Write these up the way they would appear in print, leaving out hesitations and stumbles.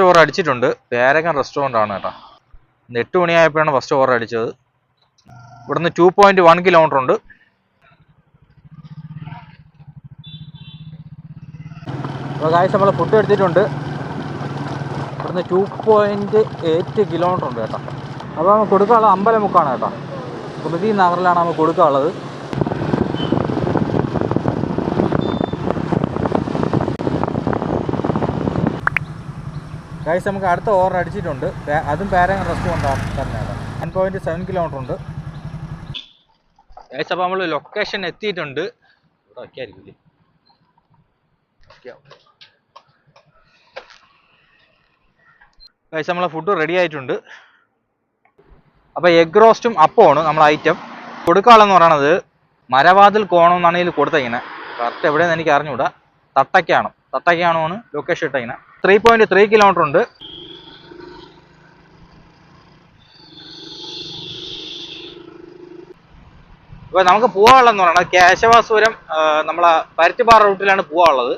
Over അടിച്ചിട്ടുണ്ട്. പേരകൻ restaurant ആണ് കേട്ടോ. 8 മണിയായപ്പോഴാണ് ഫസ്റ്റ് ഓവർ അടിച്ചത്. ഇവിടുന്ന് 2.1 കിലോമീറ്റർ ഉണ്ട്. അപ്പോൾ ഗായ്സ് നമ്മൾ ഫുഡ് എടുത്തിട്ടുണ്ട്. ഇവിടുന്ന് 2.8 കിലോമീറ്റർ ഉണ്ട് കേട്ടോ. അപ്പോൾ നമുക്ക് കൊടുക്കാനുള്ളത് അമ്പലമുക്കാണ് കേട്ടോ. കുമതി നഗറിലാണ് നമുക്ക് കൊടുക്കാനുള്ളത്. ഗൈസ് നമുക്ക് അടുത്ത ഓവർ അടിച്ചിട്ടുണ്ട്. അതും പേരങ്ങൻ റെസ്റ്റോറൻ്റ് തന്നെയാണ്. 1.7 കിലോമീറ്റർ ഉണ്ട് ഗൈസ്. അപ്പോൾ നമ്മൾ ലൊക്കേഷൻ എത്തിയിട്ടുണ്ട്. ഇവിടെ ഒക്കെ ആയിരിക്കില്ലേ. ഗൈസ് നമ്മളെ ഫുഡ് റെഡി ആയിട്ടുണ്ട്. അപ്പോൾ എഗ് റോസ്റ്റും അപ്പമാണ് നമ്മളെ ഐറ്റം. കൊടുക്കാനുള്ളതെന്ന് പറയണത് മരവാതിൽ കോണം എന്നാണ് ഇതിൽ കൊടുത്തേക്കുന്നത്. കറക്റ്റ് എവിടെയെന്ന് എനിക്ക് അറിഞ്ഞുകൂടാ. തട്ടയ്ക്കാണോ ലൊക്കേഷൻ ഇട്ടേക്കുന്നത്. 3.3 കിലോമീറ്റർ ഉണ്ട്. അപ്പോൾ നമുക്ക് പോകാനുള്ളതെന്ന് പറയുന്നത് കേശവാസുരം നമ്മളെ പരുത്തിപ്പാറ റൂട്ടിലാണ് പോകാനുള്ളത്.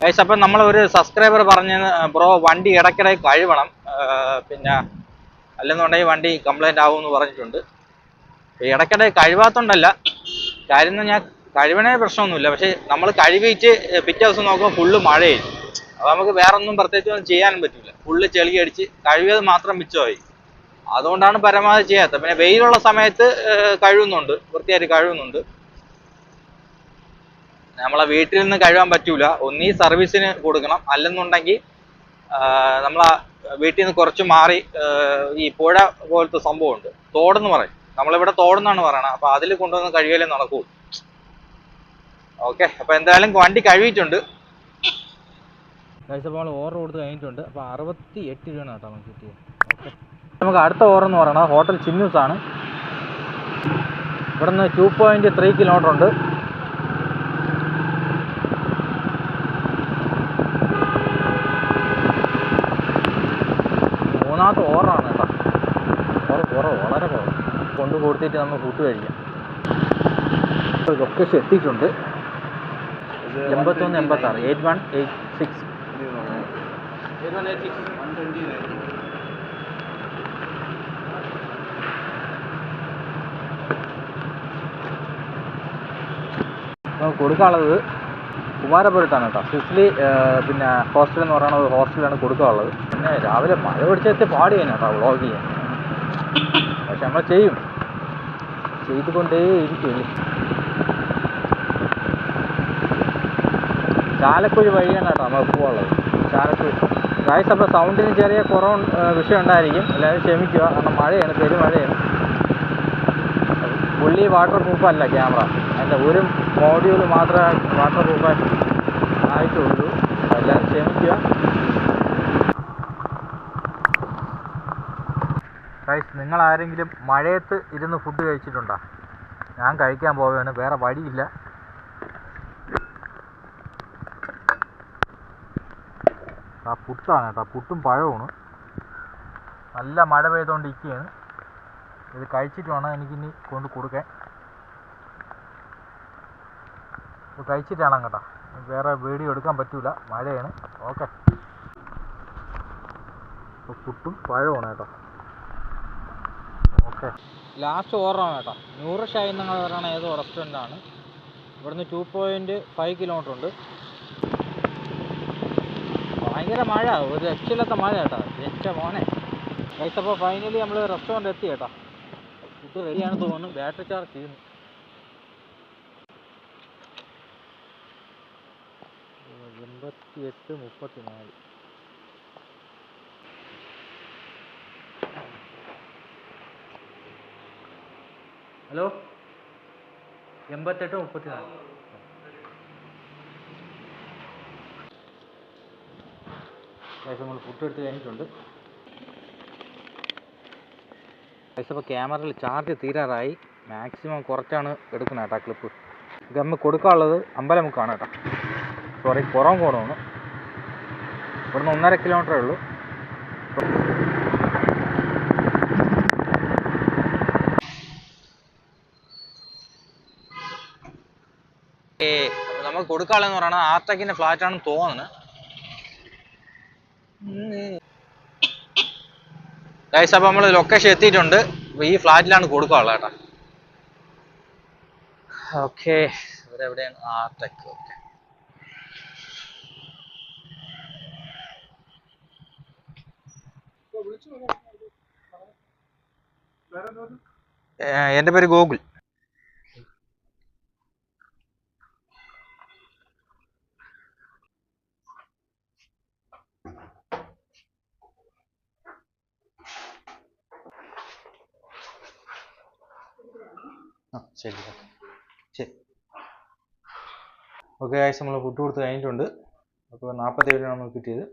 ഗൈസ് അപ്പം നമ്മളൊരു സബ്സ്ക്രൈബർ പറഞ്ഞ് ബ്രോ വണ്ടി ഇടയ്ക്കിടെ കഴുകണം, പിന്നെ അല്ലെന്നുണ്ടെങ്കിൽ വണ്ടി കംപ്ലൈൻ്റ് ആകുമെന്ന് പറഞ്ഞിട്ടുണ്ട്. ഇടയ്ക്കിടെ കഴുകാത്തോണ്ടല്ല കാര്യം, ഞാൻ കഴുകണേ പ്രശ്നമൊന്നുമില്ല. പക്ഷേ നമ്മൾ കഴുകിയിട്ട് പിറ്റേ ദിവസം നോക്കുമ്പോൾ ഫുള്ള് മഴയായി. അപ്പോൾ നമുക്ക് വേറെ ഒന്നും പ്രത്യേകിച്ച് ഒന്നും ചെയ്യാനും പറ്റില്ല. ഫുള്ള് ചെളി അടിച്ച് കഴുകിയത് മാത്രം മിച്ചമായി. അതുകൊണ്ടാണ് പരമാവധി ചെയ്യാത്തത്. പിന്നെ വെയിലുള്ള സമയത്ത് കഴുകുന്നുണ്ട്, വൃത്തിയായിട്ട് കഴുകുന്നുണ്ട്. നമ്മളെ വീട്ടിൽ നിന്ന് കഴുകാൻ പറ്റൂല. ഒന്നീ സർവീസിന് കൊടുക്കണം, അല്ലെന്നുണ്ടെങ്കിൽ നമ്മളെ വീട്ടിൽ നിന്ന് കുറച്ച് മാറി ഈ പുഴ പോലത്തെ സംഭവമുണ്ട്, തോടെന്ന് പറയും. നമ്മളിവിടെ തോടെന്നാണ് പറയണത്. അപ്പോൾ അതിൽ കൊണ്ടുവന്ന് കഴുകിയാലേ നടക്കൂ. ഓക്കെ, അപ്പോൾ എന്തായാലും വണ്ടി കഴുകിയിട്ടുണ്ട്. കഴിച്ചപ്പോൾ നമ്മൾ ഓർഡർ കൊടുത്ത് കഴിഞ്ഞിട്ടുണ്ട്. അപ്പോൾ 68 രൂപയാണ് കേട്ടോ നമുക്ക് കിട്ടിയത്. ഓക്കെ, നമുക്ക് അടുത്ത ഓർഡർ എന്ന് പറയുന്നത് ഹോട്ടൽ ചിന്നൂസ് ആണ്. ഇവിടെ നിന്ന് 2.3 കിലോമീറ്റർ ഉണ്ട്. മൂന്നാമത്തെ ഓർഡറാണ് കേട്ടോ. വളരെ കുറവ് കൊണ്ട് കൊടുത്തിട്ട് നമ്മൾ ഫുഡ് കഴിക്കാം. ലൊക്കേഷൻ എത്തിയിട്ടുണ്ട്. 8186 8186 നമുക്ക് കൊടുക്കാനുള്ളത് കുമാരപുരത്താണ് കേട്ടോ. സിസ്ലി പിന്നെ ഹോസ്റ്റൽ എന്ന് പറയുന്നത് ഹോസ്റ്റലാണ് കൊടുക്കാനുള്ളത്. പിന്നെ രാവിലെ മഴ പിടിച്ചെത്തി പാടി തന്നെ കേട്ടോ വ്ളോഗ് ചെയ്യാൻ. പക്ഷെ നമ്മൾ ചെയ്തുകൊണ്ടേ ഇരിക്കും. ചാലക്കുഴി വഴിയാണ് കേട്ടോ നമ്മൾ പോകാനുള്ളത്. ചാലക്കുഴി ഗൈസ്. അപ്പോൾ സൗണ്ടിന് ചെറിയ കുറവ് വിഷയം ഉണ്ടായിരിക്കും, എല്ലാവരും ക്ഷമിക്കുക. കാരണം മഴയാണ്, പെരുമഴയാണ്. ഫുള്ളി വാട്ടർ പ്രൂഫല്ല ക്യാമറ. അതിൻ്റെ ഒരു മോഡ്യൂൾ മാത്രമേ വാട്ടർ പ്രൂഫ് ആയിട്ടുള്ളൂ. എല്ലാവരും ക്ഷമിക്കുക. ഗൈസ്, നിങ്ങളാരെങ്കിലും മഴയത്ത് ഇരുന്ന് ഫുഡ് കഴിച്ചിട്ടുണ്ടോ? ഞാൻ കഴിക്കാൻ പോവുകയാണ്, വേറെ വഴിയില്ല. ആ പുട്ടാണ് കേട്ടോ, പുട്ടും പഴവുമാണ്. നല്ല മഴ പെയ്തുകൊണ്ടിരിക്കുകയാണ്. ഇത് കഴിച്ചിട്ട് വേണം എനിക്കിനി കൊണ്ട് കൊടുക്കാൻ. ഇത് കഴിച്ചിട്ട് വേണം കേട്ടോ, വേറെ വീഡിയോ എടുക്കാൻ പറ്റൂല, മഴയാണ്. ഓക്കെ, പുട്ടും പഴവുമാണ് കേട്ടോ. ഓക്കെ, ലാസ്റ്റ് ഓർഡറാണ് കേട്ടോ. 100 ഷായി നിങ്ങൾ പറയുന്ന ഏതോ റെസ്റ്റോറൻ്റാണ്. ഇവിടുന്ന് 2.5 കിലോമീറ്റർ ഉണ്ട്. ഭയങ്കര മഴ, ഒരു രക്ഷയില്ലാത്ത മഴ കേട്ടോ. എൻ്റെ മോനെ ഗൈസ്. അപ്പോൾ ഫൈനലി നമ്മൾ റെസ്റ്റോറൻറ്റ് എത്തി കേട്ടോ. ഫുഡ് റെഡിയാണെന്ന് തോന്നുന്നു. ബാറ്ററി ചാർജ് ചെയ്യുന്നു. 88:34. ഹലോ, 88:34. നമ്മൾ ഫുഡ് എടുത്ത് കഴിഞ്ഞിട്ടുണ്ട്. അപ്പോൾ ക്യാമറയിൽ ചാർജ് തീരാറായി. മാക്സിമം കുറച്ചാണ് എടുക്കുന്നത് കേട്ടോ ക്ലിപ്പ്. ഇത് നമ്മൾ കൊടുക്കാനുള്ളത് അമ്പലമുക്കാണ് കേട്ടോ. സോറി, കുറവാണ്. ഇവിടുന്ന് 1.5 കിലോമീറ്ററേ ഉള്ളൂ. നമ്മൾ കൊടുക്കാനുള്ളതെന്ന് പറയുന്നത് ആർടെക്കിൻ്റെ ഫ്ലാറ്റാണെന്ന് തോന്നുന്നു. ഗൈസ് അപ്പോൾ നമ്മൾ ലൊക്കേഷൻ എത്തിയിട്ടുണ്ട്. ഈ ഫ്ലാറ്റിലാണ് കൊടുക്കാനുള്ളത് കേട്ടോ. ഓക്കെ, ഇവിടെ എവിടെയാണ്? ആർടെക്. ഓക്കെ, എൻ്റെ പേര് ഗോകുൽ. ശരി ശരി. ഓക്കെ ഗൈസ്, നമ്മൾ ഫുഡ് കൊടുത്ത് കഴിഞ്ഞിട്ടുണ്ട്. അപ്പോൾ 47 നമുക്ക് കിട്ടിയത്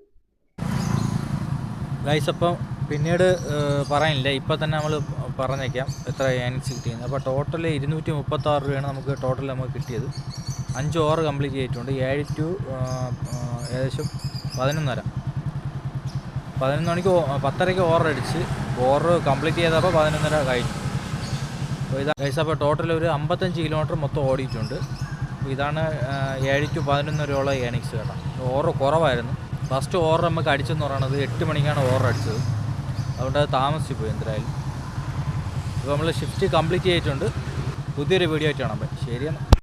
ഗൈസ്. അപ്പം പിന്നീട് പറയാനില്ല, ഇപ്പം തന്നെ നമ്മൾ പറഞ്ഞേക്കാം എത്ര ഏണിങ്സ് കിട്ടിയത്. അപ്പോൾ ടോട്ടൽ 236 രൂപയാണ് നമുക്ക് നമുക്ക് കിട്ടിയത്. 5 ഓവർ കംപ്ലീറ്റ് ചെയ്തിട്ടുണ്ട്. 7 to ഏകദേശം 11:30 മണിക്ക് 10:30 ഓവർ അടിച്ച് ഓവർ കംപ്ലീറ്റ് ചെയ്തപ്പോൾ 11:30 കഴിഞ്ഞു. അപ്പോൾ ഇതാ ഗൈസ്, അപ്പോൾ ടോട്ടൽ ഒരു 55 കിലോമീറ്റർ മൊത്തം ഓടിയിട്ടുണ്ട്. അപ്പോൾ ഇതാണ് 7 to 11 രൂപയുള്ള ഏണിങ്സ് കേട്ടോ. ഓവർ കുറവായിരുന്നു. ഫസ്റ്റ് ഓവർ നമുക്ക് അടിച്ചെന്ന് പറയുന്നത് 8 മണിക്കാണ് ഓവർ അടിച്ചത്. അതുകൊണ്ട് അത് താമസിച്ച് പോയി എന്തായാലും. ഇപ്പോൾ നമ്മൾ ഷിഫ്റ്റ് കംപ്ലീറ്റ് ചെയ്തിട്ടുണ്ട്. പുതിയൊരു വീഡിയോ ആയിട്ട് കാണാം. ശരിയാണ്.